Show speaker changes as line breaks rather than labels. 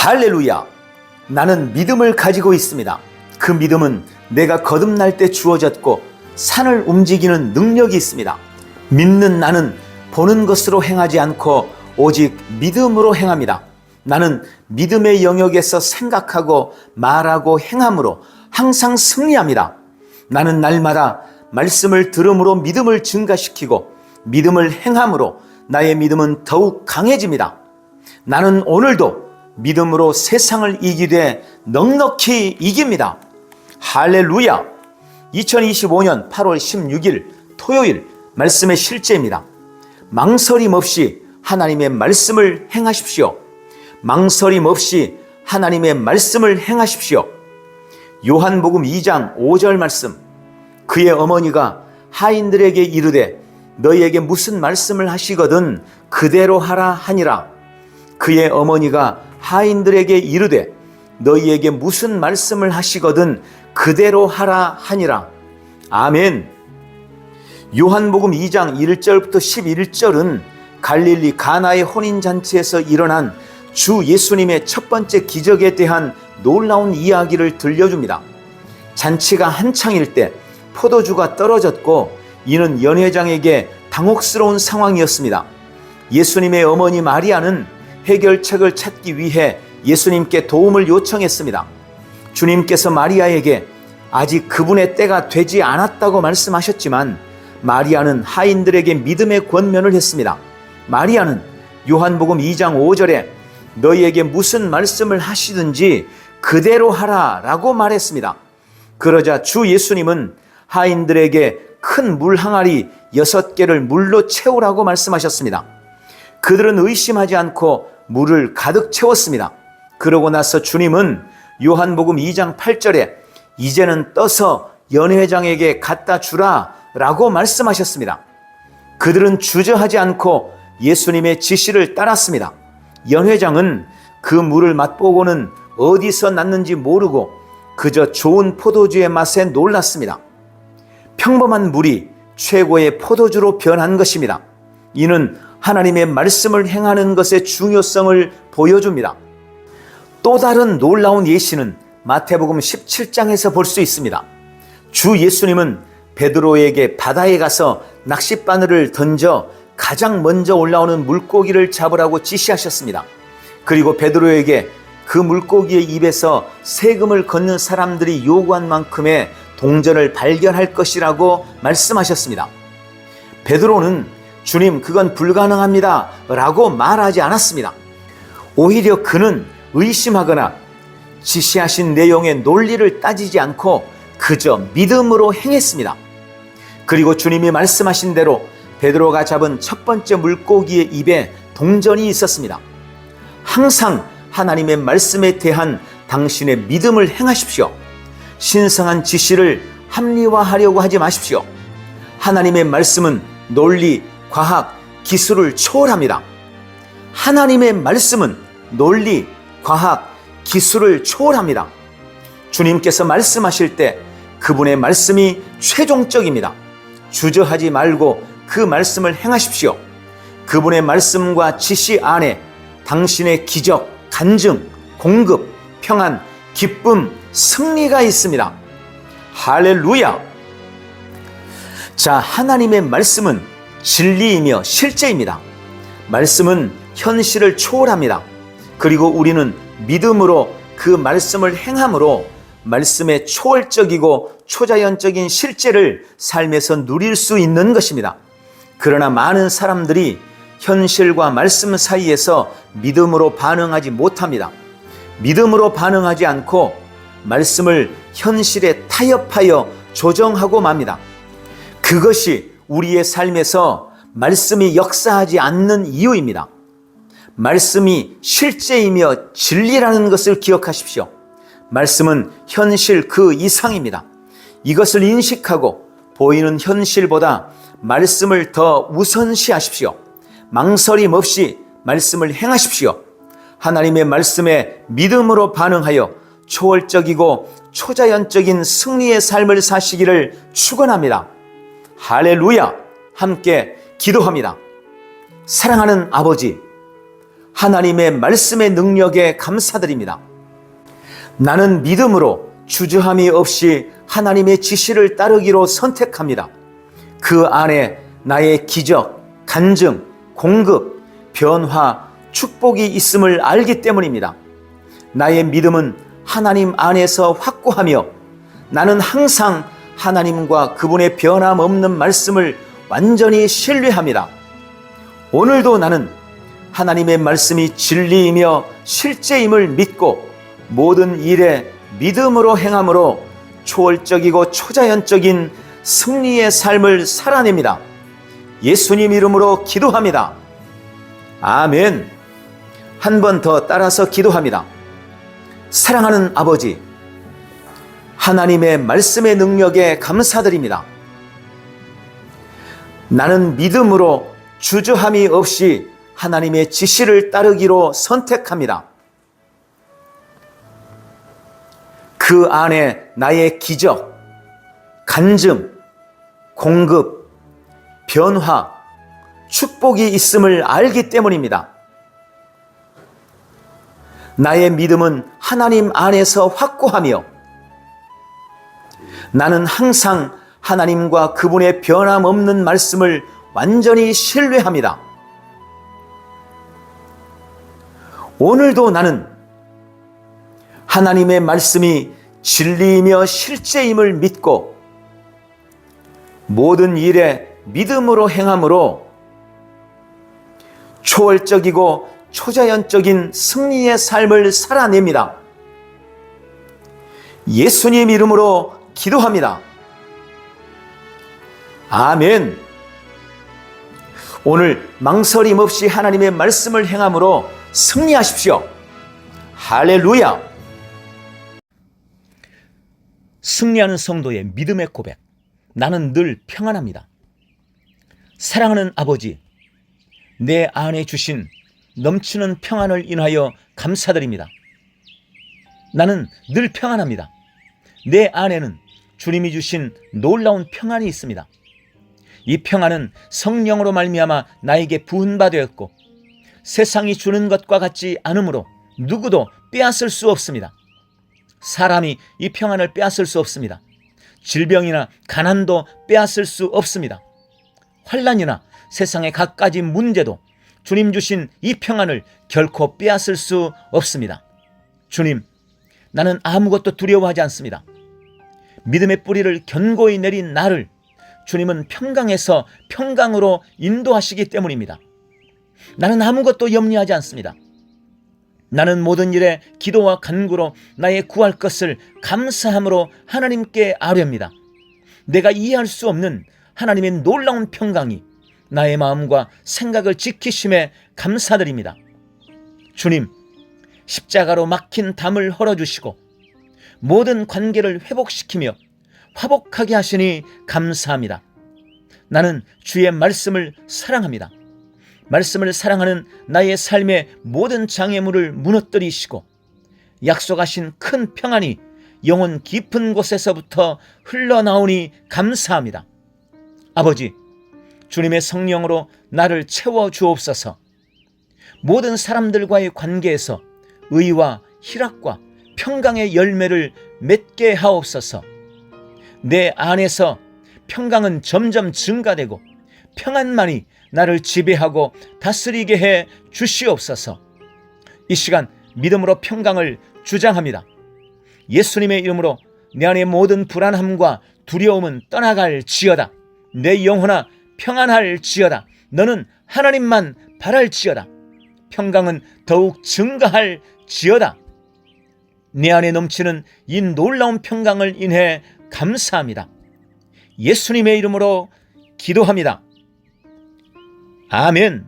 할렐루야! 나는 믿음을 가지고 있습니다. 그 믿음은 내가 거듭날 때 주어졌고 산을 움직이는 능력이 있습니다. 믿는 나는 보는 것으로 행하지 않고 오직 믿음으로 행합니다. 나는 믿음의 영역에서 생각하고 말하고 행함으로 항상 승리합니다. 나는 날마다 말씀을 들음으로 믿음을 증가시키고 믿음을 행함으로 나의 믿음은 더욱 강해집니다. 나는 오늘도 믿음으로 세상을 이기되 넉넉히 이깁니다. 할렐루야! 2025년 8월 16일 토요일 말씀의 실제입니다. 망설임 없이 하나님의 말씀을 행하십시오. 망설임 없이 하나님의 말씀을 행하십시오. 요한복음 2장 5절 말씀. 그의 어머니가 하인들에게 이르되 너희에게 무슨 말씀을 하시거든 그대로 하라 하니라. 그의 어머니가 하인들에게 이르되 너희에게 무슨 말씀을 하시거든 그대로 하라 하니라. 아멘. 요한복음 2장 1절부터 11절은 갈릴리 가나의 혼인잔치에서 일어난 주 예수님의 첫 번째 기적에 대한 놀라운 이야기를 들려줍니다. 잔치가 한창일 때 포도주가 떨어졌고 이는 연회장에게 당혹스러운 상황이었습니다. 예수님의 어머니 마리아는 해결책을 찾기 위해 예수님께 도움을 요청했습니다. 주님께서 마리아에게 아직 그분의 때가 되지 않았다고 말씀하셨지만 마리아는 하인들에게 믿음의 권면을 했습니다. 마리아는 요한복음 2장 5절에 너희에게 무슨 말씀을 하시든지 그대로 하라 라고 말했습니다. 그러자 주 예수님은 하인들에게 큰 물 항아리 6개를 물로 채우라고 말씀하셨습니다. 그들은 의심하지 않고 물을 가득 채웠습니다. 그러고 나서 주님은 요한복음 2장 8절에 이제는 떠서 연회장에게 갖다 주라 라고 말씀하셨습니다. 그들은 주저하지 않고 예수님의 지시를 따랐습니다. 연회장은 그 물을 맛보고는 어디서 났는지 모르고 그저 좋은 포도주의 맛에 놀랐습니다. 평범한 물이 최고의 포도주로 변한 것입니다. 이는 하나님의 말씀을 행하는 것의 중요성을 보여줍니다. 또 다른 놀라운 예시는 마태복음 17장에서 볼 수 있습니다. 주 예수님은 베드로에게 바다에 가서 낚싯바늘을 던져 가장 먼저 올라오는 물고기를 잡으라고 지시하셨습니다. 그리고 베드로에게 그 물고기의 입에서 세금을 걷는 사람들이 요구한 만큼의 동전을 발견할 것이라고 말씀하셨습니다. 베드로는 주님 그건 불가능합니다 라고 말하지 않았습니다. 오히려 그는 의심하거나 지시하신 내용의 논리를 따지지 않고 그저 믿음으로 행했습니다. 그리고 주님이 말씀하신 대로 베드로가 잡은 첫 번째 물고기의 입에 동전이 있었습니다. 항상 하나님의 말씀에 대한 당신의 믿음을 행하십시오. 신성한 지시를 합리화하려고 하지 마십시오. 하나님의 말씀은 논리, 과학, 기술을 초월합니다. 하나님의 말씀은 논리, 과학, 기술을 초월합니다. 주님께서 말씀하실 때 그분의 말씀이 최종적입니다. 주저하지 말고 그 말씀을 행하십시오. 그분의 말씀과 지시 안에 당신의 기적, 간증, 공급, 평안, 기쁨, 승리가 있습니다. 할렐루야! 자, 하나님의 말씀은 진리이며 실제입니다. 말씀은 현실을 초월합니다. 그리고 우리는 믿음으로 그 말씀을 행함으로 말씀의 초월적이고 초자연적인 실제를 삶에서 누릴 수 있는 것입니다. 그러나 많은 사람들이 현실과 말씀 사이에서 믿음으로 반응하지 못합니다. 믿음으로 반응하지 않고 말씀을 현실에 타협하여 조정하고 맙니다. 그것이 우리의 삶에서 말씀이 역사하지 않는 이유입니다. 말씀이 실제이며 진리라는 것을 기억하십시오. 말씀은 현실 그 이상입니다. 이것을 인식하고 보이는 현실보다 말씀을 더 우선시하십시오. 망설임 없이 말씀을 행하십시오. 하나님의 말씀에 믿음으로 반응하여 초월적이고 초자연적인 승리의 삶을 사시기를 축원합니다. 할렐루야! 함께 기도합니다. 사랑하는 아버지, 하나님의 말씀의 능력에 감사드립니다. 나는 믿음으로 주저함이 없이 하나님의 지시를 따르기로 선택합니다. 그 안에 나의 기적, 간증, 공급, 변화, 축복이 있음을 알기 때문입니다. 나의 믿음은 하나님 안에서 확고하며 나는 항상 하나님과 그분의 변함없는 말씀을 완전히 신뢰합니다. 오늘도 나는 하나님의 말씀이 진리이며 실제임을 믿고 모든 일에 믿음으로 행함으로 초월적이고 초자연적인 승리의 삶을 살아냅니다. 예수님 이름으로 기도합니다. 아멘. 한 번 더 따라서 기도합니다. 사랑하는 아버지, 하나님의 말씀의 능력에 감사드립니다. 나는 믿음으로 주저함이 없이 하나님의 지시를 따르기로 선택합니다. 그 안에 나의 기적, 간증, 공급, 변화, 축복이 있음을 알기 때문입니다. 나의 믿음은 하나님 안에서 확고하며 나는 항상 하나님과 그분의 변함없는 말씀을 완전히 신뢰합니다. 오늘도 나는 하나님의 말씀이 진리이며 실제임을 믿고 모든 일에 믿음으로 행함으로 초월적이고 초자연적인 승리의 삶을 살아냅니다. 예수님 이름으로 기도합니다. 아멘. 오늘 망설임 없이 하나님의 말씀을 행함으로 승리하십시오. 할렐루야. 승리하는 성도의 믿음의 고백. 나는 늘 평안합니다. 사랑하는 아버지, 내 안에 주신 넘치는 평안을 인하여 감사드립니다. 나는 늘 평안합니다. 내 안에는 주님이 주신 놀라운 평안이 있습니다. 이 평안은 성령으로 말미암아 나에게 부은바되었고 세상이 주는 것과 같지 않으므로 누구도 빼앗을 수 없습니다. 사람이 이 평안을 빼앗을 수 없습니다. 질병이나 가난도 빼앗을 수 없습니다. 환난이나 세상의 갖가지 문제도 주님 주신 이 평안을 결코 빼앗을 수 없습니다. 주님, 나는 아무것도 두려워하지 않습니다. 믿음의 뿌리를 견고히 내린 나를 주님은 평강에서 평강으로 인도하시기 때문입니다. 나는 아무것도 염려하지 않습니다. 나는 모든 일에 기도와 간구로 나의 구할 것을 감사함으로 하나님께 아뢰옵니다. 내가 이해할 수 없는 하나님의 놀라운 평강이 나의 마음과 생각을 지키심에 감사드립니다. 주님, 십자가로 막힌 담을 헐어주시고 모든 관계를 회복시키며 화복하게 하시니 감사합니다. 나는 주의 말씀을 사랑합니다. 말씀을 사랑하는 나의 삶의 모든 장애물을 무너뜨리시고 약속하신 큰 평안이 영혼 깊은 곳에서부터 흘러나오니 감사합니다. 아버지, 주님의 성령으로 나를 채워 주옵소서. 모든 사람들과의 관계에서 의와 희락과 평강의 열매를 맺게 하옵소서. 내 안에서 평강은 점점 증가되고 평안만이 나를 지배하고 다스리게 해 주시옵소서. 이 시간 믿음으로 평강을 주장합니다. 예수님의 이름으로 내 안의 모든 불안함과 두려움은 떠나갈지어다. 내 영혼아 평안할지어다. 너는 하나님만 바랄지어다. 평강은 더욱 증가할지어다. 내 안에 넘치는 이 놀라운 평강을 인해 감사합니다. 예수님의 이름으로 기도합니다. 아멘.